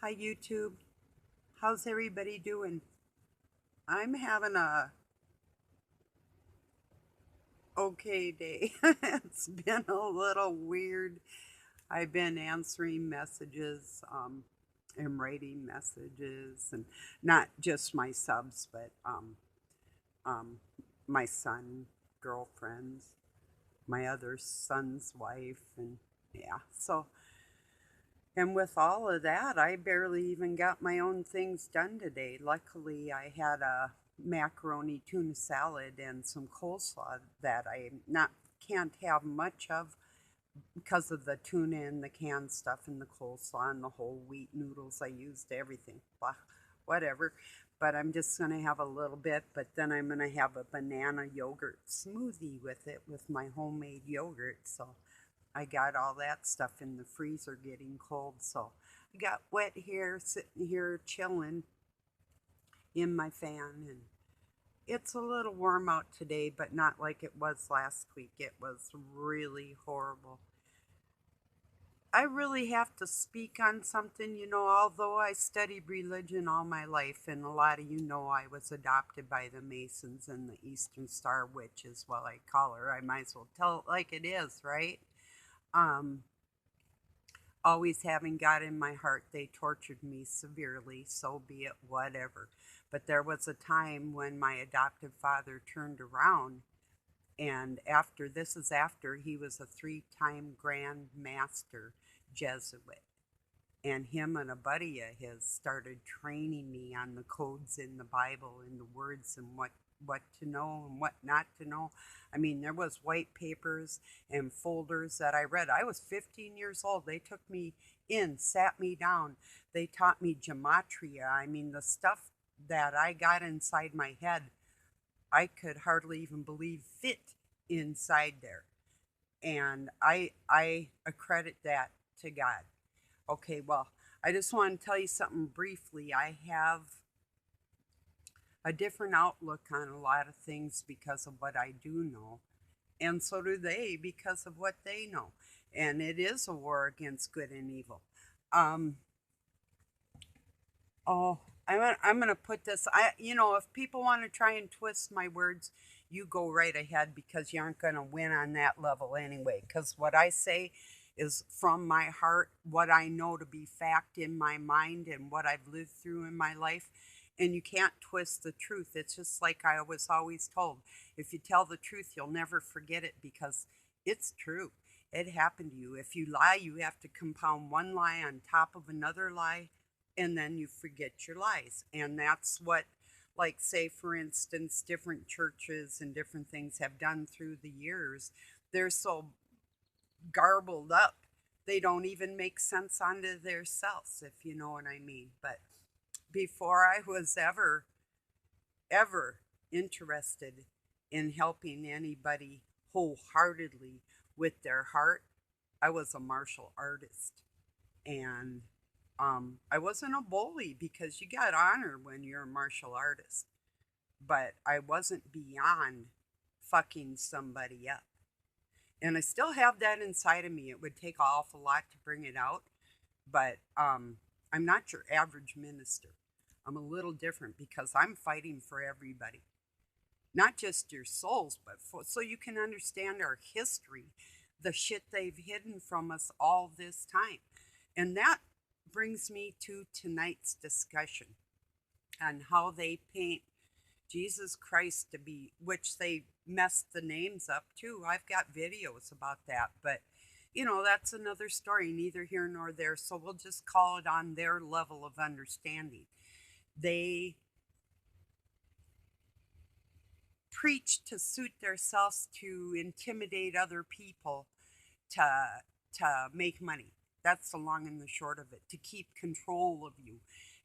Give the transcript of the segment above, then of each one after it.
Hi YouTube. How's everybody doing? I'm having a okay day. It's been a little weird. I've been answering messages, and writing messages, and not just my subs, but um, my son, girlfriends, my other son's wife, and yeah. So, and with all of that, I barely even got my own things done today. Luckily, I had a macaroni tuna salad and some coleslaw that I not can't have much of because of the tuna and the canned stuff and the coleslaw and the whole wheat noodles I used, everything. Blah, whatever. But I'm just going to have a little bit, but then I'm going to have a banana yogurt smoothie with it with my homemade yogurt. So I got all that stuff in the freezer getting cold. So I got wet hair sitting here chilling in my fan, and it's a little warm out today, but not like it was last week. It was really horrible. I really have to speak on something, although I studied religion all my life, and a lot of you know I was adopted by the Masons and the Eastern Star Witch is what I call her. I might as well tell it like it is, right? Um, Always having God in my heart, they tortured me severely, so be it, whatever. But there was a time when my adoptive father turned around, and this is after he was a 3-time Grand Master Jesuit. And him and a buddy of his started training me on the codes in the Bible and the words and what to know and what not to know. I mean, there was white papers and folders that I read. I was 15 years old. They took me in, sat me down. They taught me gematria. I mean, the stuff that I got inside my head, I could hardly even believe fit inside there. And I accredit that to God. Okay, well, I just want to tell you something briefly. I have a different outlook on a lot of things because of what I do know, and so do they because of what they know. And it is a war against good and evil. Um, oh, I'm gonna put this. If people want to try and twist my words, you go right ahead because you aren't gonna win on that level anyway. Because what I say is from my heart, what I know to be fact in my mind, and what I've lived through in my life. And you can't twist the truth. It's just like I was always told: if you tell the truth, you'll never forget it because it's true. It happened to you. If you lie, you have to compound one lie on top of another lie, and then you forget your lies. And that's what, like, say, for instance, different churches and different things have done through the years. They're so garbled up, they don't even make sense onto their selves, if you know what I mean. But before I was ever interested in helping anybody wholeheartedly with their heart, I was a martial artist. And I wasn't a bully because you got honor when you're a martial artist, but I wasn't beyond fucking somebody up. And I still have that inside of me. It would take an awful lot to bring it out, but I'm not your average minister. I'm a little different because I'm fighting for everybody, not just your souls, but so you can understand our history, the shit they've hidden from us all this time. And that brings me to tonight's discussion on how they paint Jesus Christ to be, which they messed the names up too. I've got videos about that, but that's another story, neither here nor there. So we'll just call it on their level of understanding. They preach to suit themselves, to intimidate other people, to make money. That's the long and the short of it, to keep control of you.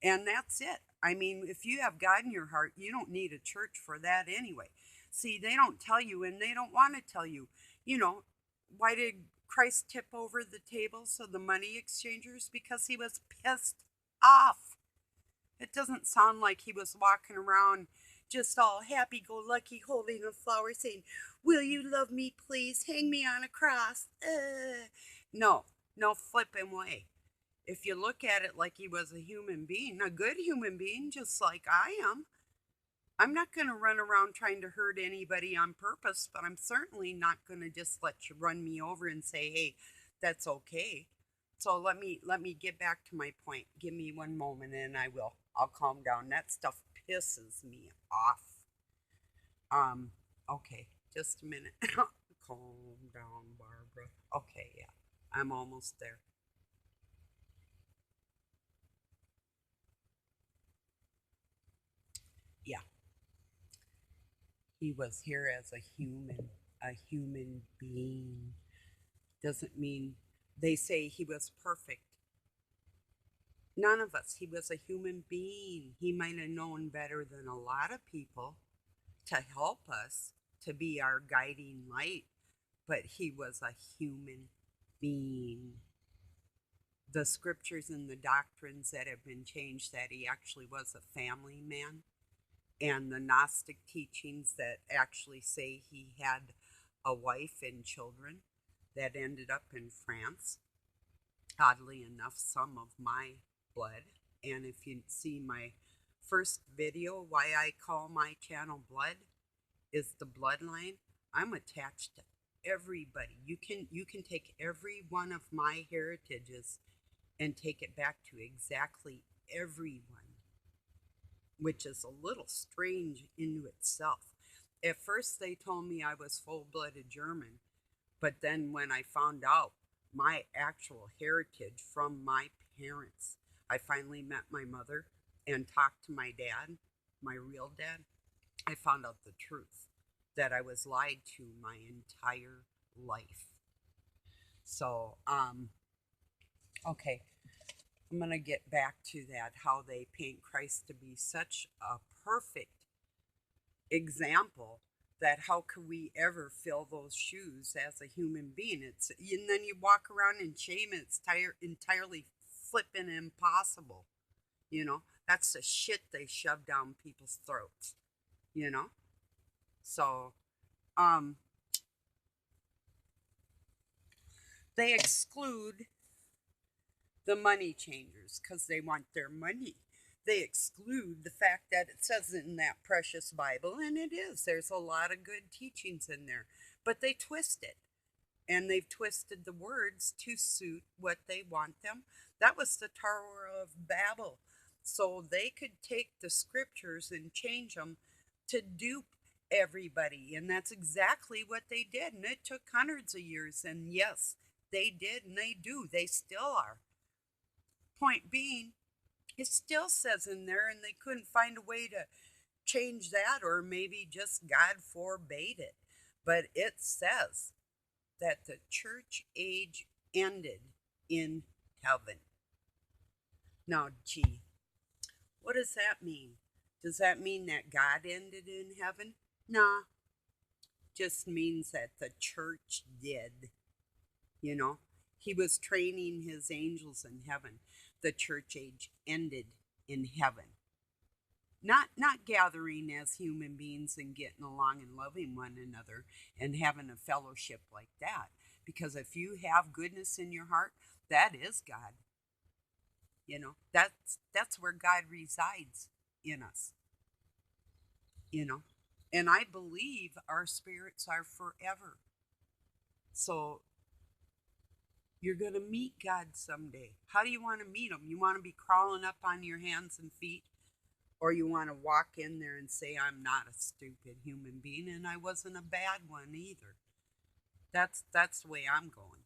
And that's it. I mean, if you have God in your heart, you don't need a church for that anyway. See, they don't tell you, and they don't want to tell you, you know, why did Christ tip over the tables of the money exchangers? Because he was pissed off. It doesn't sound like he was walking around just all happy go lucky holding a flower saying, "Will you love me, please? Hang me on a cross." No, no flipping way. If you look at it like he was a human being, a good human being, just like I am, I'm not going to run around trying to hurt anybody on purpose, but I'm certainly not going to just let you run me over and say, "Hey, that's okay." So let me get back to my point. Give me one moment and I'll calm down. That stuff pisses me off. Um okay, just a minute. Calm down, Barbara. Okay, yeah. I'm almost there. Yeah. He was here as a human being. Doesn't mean they say he was perfect. None of us. He was a human being. He might have known better than a lot of people to help us, to be our guiding light, but he was a human being. The scriptures and the doctrines that have been changed, that he actually was a family man, and the Gnostic teachings that actually say he had a wife and children that ended up in France. Oddly enough, some of my blood. And if you see my first video, why I call my channel Blood is the bloodline. I'm attached to everybody. You can take every one of my heritages and take it back to exactly everyone, which is a little strange into itself. At first, they told me I was full blooded German, but then when I found out my actual heritage from my parents, I finally met my mother and talked to my dad, my real dad. I found out the truth that I was lied to my entire life. So, okay, I'm going to get back to that, how they paint Christ to be such a perfect example that how could we ever fill those shoes as a human being? It's and then you walk around in shame and it's entirely flipping impossible. That's the shit they shove down people's throats. You know, so um, they exclude the money changers because they want their money. They exclude the fact that it says in that precious Bible, and it is. There's a lot of good teachings in there, but they twist it. And they've twisted the words to suit what they want them. That was the Tower of Babel. So they could take the scriptures and change them to dupe everybody. And that's exactly what they did. And it took hundreds of years. And yes, they did and they do. They still are. Point being, it still says in there, and they couldn't find a way to change that, or maybe just God forbade it. But it says that the church age ended in heaven. Now, gee, what does that mean? Does that mean that God ended in heaven? Nah, just means that the church did. You know, he was training his angels in heaven. The church age ended in heaven. Not gathering as human beings and getting along and loving one another and having a fellowship like that. Because if you have goodness in your heart, that is God. That's where God resides in us. You know, and I believe our spirits are forever. So you're going to meet God someday. How do you want to meet him? You want to be crawling up on your hands and feet? Or you want to walk in there and say, I'm not a stupid human being and I wasn't a bad one either. That's the way I'm going.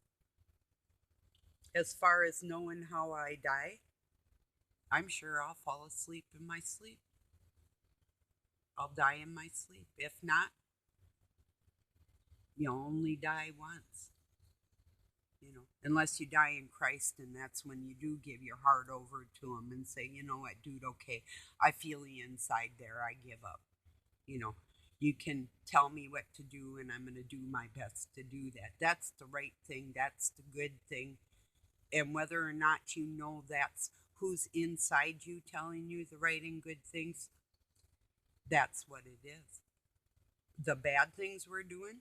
As far as knowing how I die, I'm sure I'll fall asleep in my sleep. I'll die in my sleep. If not, you only die once. Unless you die in Christ, and that's when you do give your heart over to him and say, you know what, dude, okay, I feel the inside there, I give up. you know you can tell me what to do and I'm going to do my best to do that. That's the right thing, that's the good thing. And whether or not you know that's who's inside you telling you the right and good things, that's what it is. The bad things we're doing,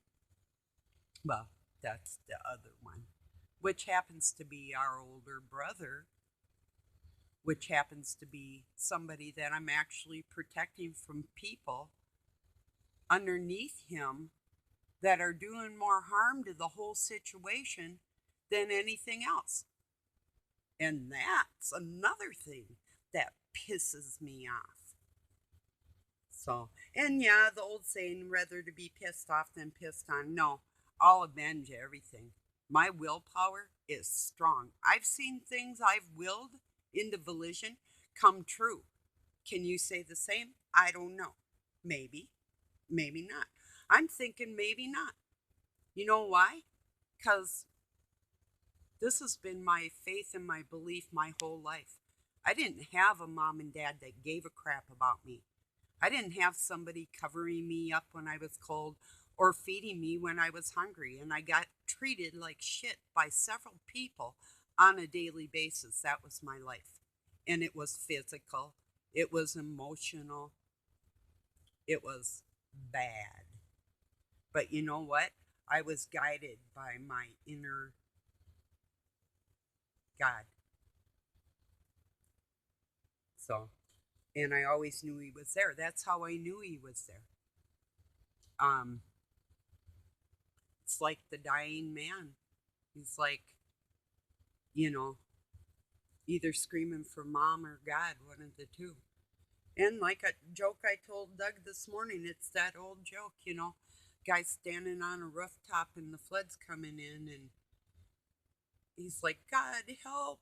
well, that's the other one, which happens to be our older brother which happens to be somebody that I'm actually protecting from people underneath him that are doing more harm to the whole situation than anything else. And that's another thing that pisses me off. So, and yeah, the old saying, rather to be pissed off than pissed on. No, I'll avenge everything. My willpower is strong. I've seen things I've willed into volition come true. Can you say the same? I don't know. Maybe, maybe not. I'm thinking maybe not. You know why? Because this has been my faith and my belief my whole life. I didn't have a mom and dad that gave a crap about me. I didn't have somebody covering me up when I was cold or feeding me when I was hungry. And I got treated like shit by several people on a daily basis. That was my life. And it was physical, it was emotional, it was bad. But you know what? I was guided by my inner God. So, and I always knew he was there. That's how I knew he was there. Um, it's like the dying man. He's like, you know, either screaming for mom or God, one of the two. And like a joke I told Doug this morning, it's that old joke, guy standing on a rooftop and the flood's coming in and he's like, God, help.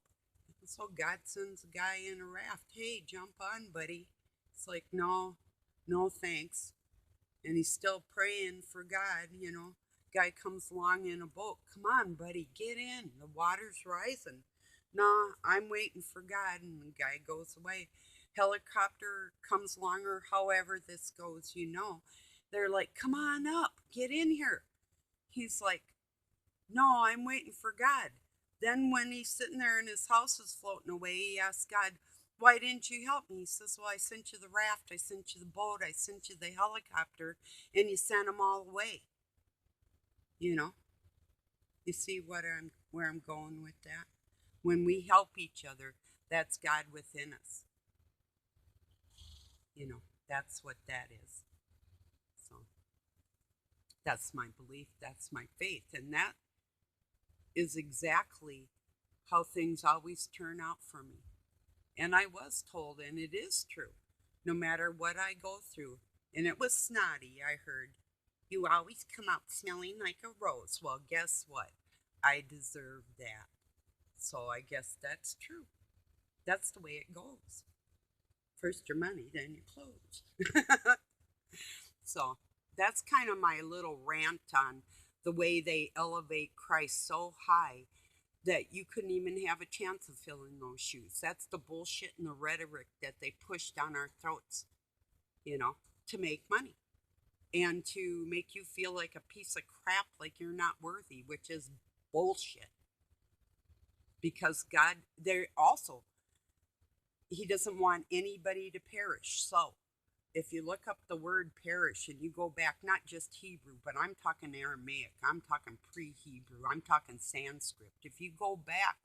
So God sends a guy in a raft. Hey, jump on, buddy. It's like, no, no thanks. And he's still praying for God. Guy comes along in a boat. Come on, buddy, get in. The water's rising. No, I'm waiting for God. And the guy goes away. Helicopter comes along, or however this goes. They're like, come on up, get in here. He's like, no, I'm waiting for God. Then when he's sitting there and his house is floating away, he asks God, why didn't you help me? He says, well, I sent you the raft, I sent you the boat, I sent you the helicopter, and you sent them all away. You see where I'm going with that? When we help each other, that's God within us. That's what that is. So that's my belief, that's my faith, and that is exactly how things always turn out for me. And I was told, and it is true, no matter what I go through, and it was snotty, I heard, you always come out smelling like a rose. Well, guess what? I deserve that. So I guess that's true. That's the way it goes. First your money, then your clothes. So that's kind of my little rant on the way they elevate Christ so high that you couldn't even have a chance of filling those shoes. That's the bullshit and the rhetoric that they push down our throats, to make money and to make you feel like a piece of crap, like you're not worthy, which is bullshit. Because God, he doesn't want anybody to perish. So if you look up the word perish and you go back, not just Hebrew, but I'm talking Aramaic, I'm talking pre-Hebrew, I'm talking Sanskrit. If you go back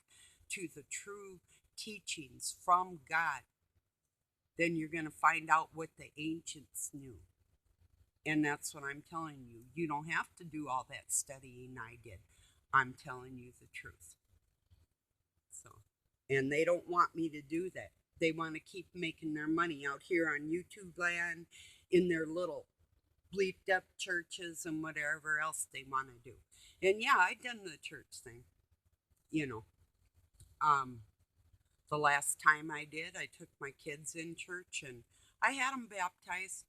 to the true teachings from God, then you're going to find out what the ancients knew. And that's what I'm telling you. You don't have to do all that studying I did. I'm telling you the truth. So, and they don't want me to do that. They want to keep making their money out here on YouTube land in their little bleeped up churches and whatever else they want to do. And yeah, I done the church thing. The last time I did, I took my kids in church and I had them baptized.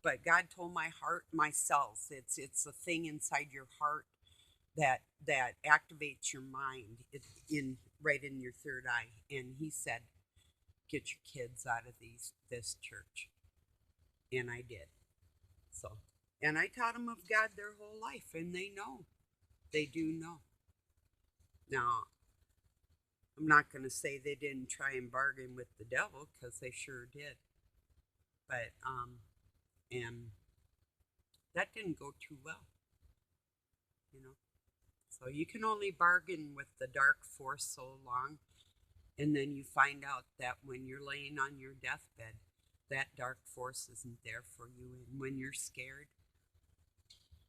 But God told my heart, my cells, it's a thing inside your heart that activates your mind right in your third eye. And he said, get your kids out of this church. And I did. So, and I taught them of God their whole life, and they know. They do know. Now, I'm not going to say they didn't try and bargain with the devil, because they sure did. But, and that didn't go too well. So you can only bargain with the dark force so long. And then you find out that when you're laying on your deathbed, that dark force isn't there for you. And when you're scared,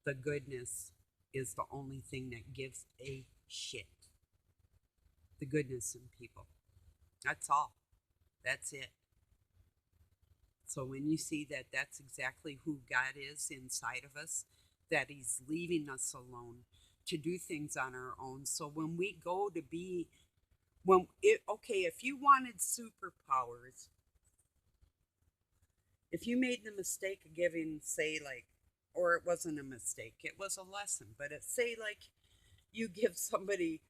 the goodness is the only thing that gives a shit. The goodness in people. That's all. That's it. So when you see that that's exactly who God is inside of us, that He's leaving us alone to do things on our own. So when we go to be, okay, if you wanted superpowers, if you made the mistake of giving, say, like, or it wasn't a mistake, it was a lesson, but it say like you give somebody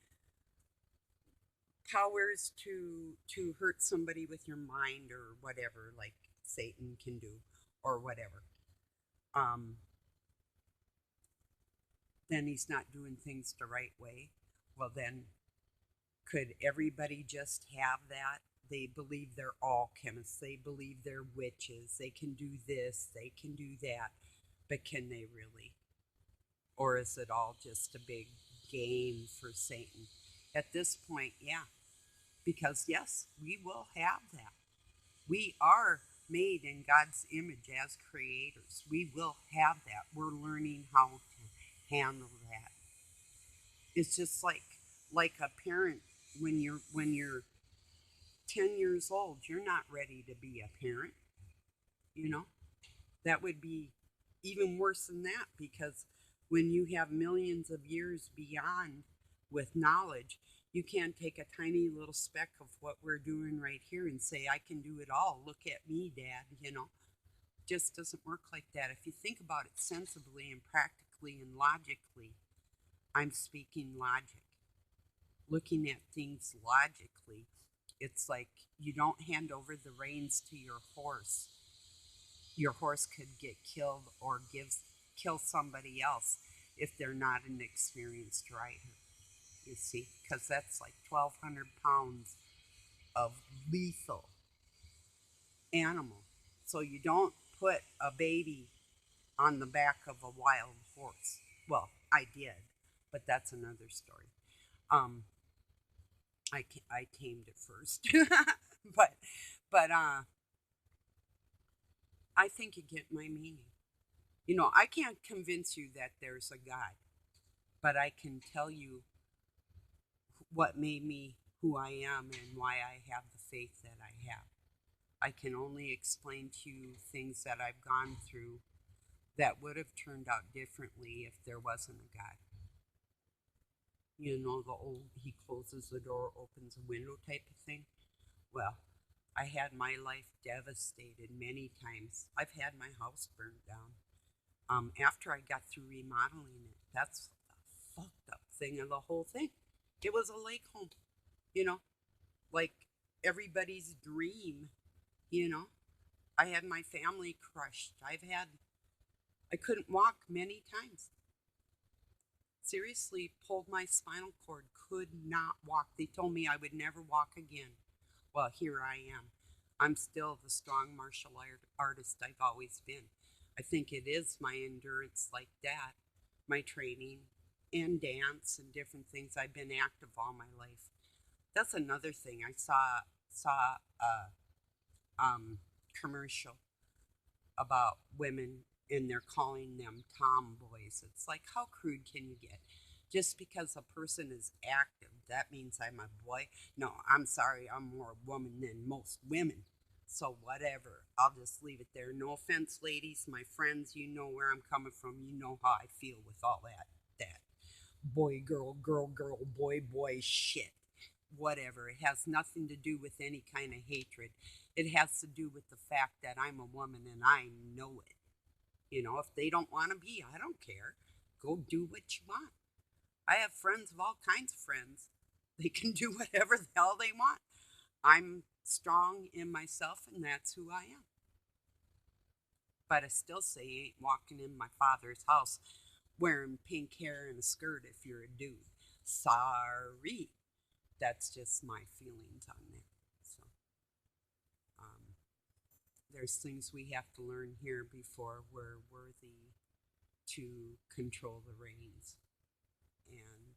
powers to hurt somebody with your mind or whatever, like Satan can do or whatever. Um, then he's not doing things the right way. Well, then could everybody just have that? They believe they're alchemists. They believe they're witches. They can do this. They can do that. But can they really? Or is it all just a big game for Satan? At this point, yeah. Because, yes, we will have that. We are made in God's image as creators. We will have that. We're learning how to handle that. It's just like a parent when you're 10 years old, you're not ready to be a parent, you know? That would be even worse than that because when you have millions of years beyond with knowledge, you can't take a tiny little speck of what we're doing right here and say, I can do it all. Look at me, Dad, you know? Just doesn't work like that. If you think about it sensibly and practically and logically, I'm speaking logic. Looking at things logically, it's like you don't hand over the reins to your horse. Your horse could get killed or kill somebody else if they're not an experienced rider. You see, because that's like 1,200 pounds of lethal animal. So you don't put a baby on the back of a wild horse. Well, I did, but that's another story. Um, I tamed it first, but I think you get my meaning. You know, I can't convince you that there's a God, but I can tell you what made me who I am and why I have the faith that I have. I can only explain to you things that I've gone through that would have turned out differently if there wasn't a God. You know, the old he closes the door, opens a window type of thing. Well, I had my life devastated many times. I've had my house burned down. After I got through remodeling it, that's the fucked up thing of the whole thing. It was a lake home, you know, like everybody's dream, you know. I had my family crushed. I couldn't walk many times. Seriously, pulled my spinal cord, could not walk. They told me I would never walk again. Well, here I am. I'm still the strong martial artist I've always been. I think it is my endurance like that, my training and dance and different things. I've been active all my life. That's another thing. I saw a commercial about women and they're calling them tomboys. It's like, how crude can you get? Just because a person is active, that means I'm a boy? No, I'm sorry, I'm more a woman than most women. So whatever, I'll just leave it there. No offense, ladies, my friends, you know where I'm coming from. You know how I feel with all that boy, girl, boy shit. Whatever. It has nothing to do with any kind of hatred. It has to do with the fact that I'm a woman and I know it. You know, if they don't want to be, I don't care. Go do what you want. I have friends of all kinds of friends. They can do whatever the hell they want. I'm strong in myself and that's who I am. But I still say you ain't walking in my father's house wearing pink hair and a skirt if you're a dude. Sorry. That's just my feelings on that. So, um, there's things we have to learn here before we're worthy to control the reins. And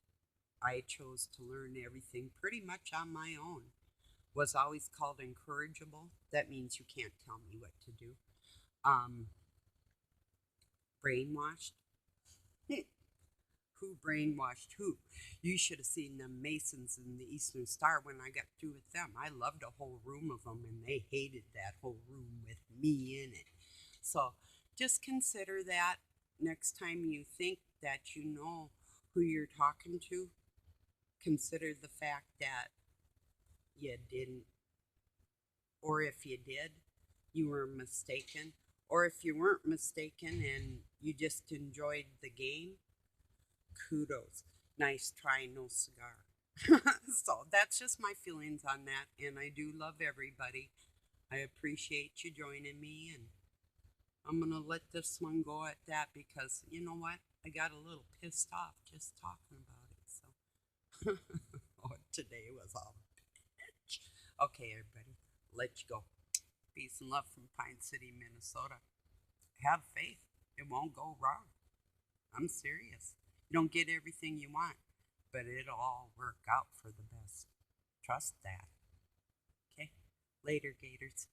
I chose to learn everything pretty much on my own. was always called incorrigible. That means you can't tell me what to do. Um, Brainwashed. Who brainwashed who? You should have seen the Masons in the Eastern Star when I got through with them. I loved a whole room of them, and they hated that whole room with me in it. So just consider that next time you think that you know who you're talking to. Consider the fact that you didn't, or if you did, you were mistaken, or if you weren't mistaken and you just enjoyed the game, kudos. Nice try, no cigar. So that's just my feelings on that, and I do love everybody. I appreciate you joining me, and I'm gonna let this one go at that because you know what? I got a little pissed off just talking about it. So, oh, today was all bitch. Okay, everybody, let you go. Peace and love from Pine City, Minnesota. Have faith; it won't go wrong. I'm serious. You don't get everything you want, but it'll all work out for the best. Trust that. Okay? Later, Gators.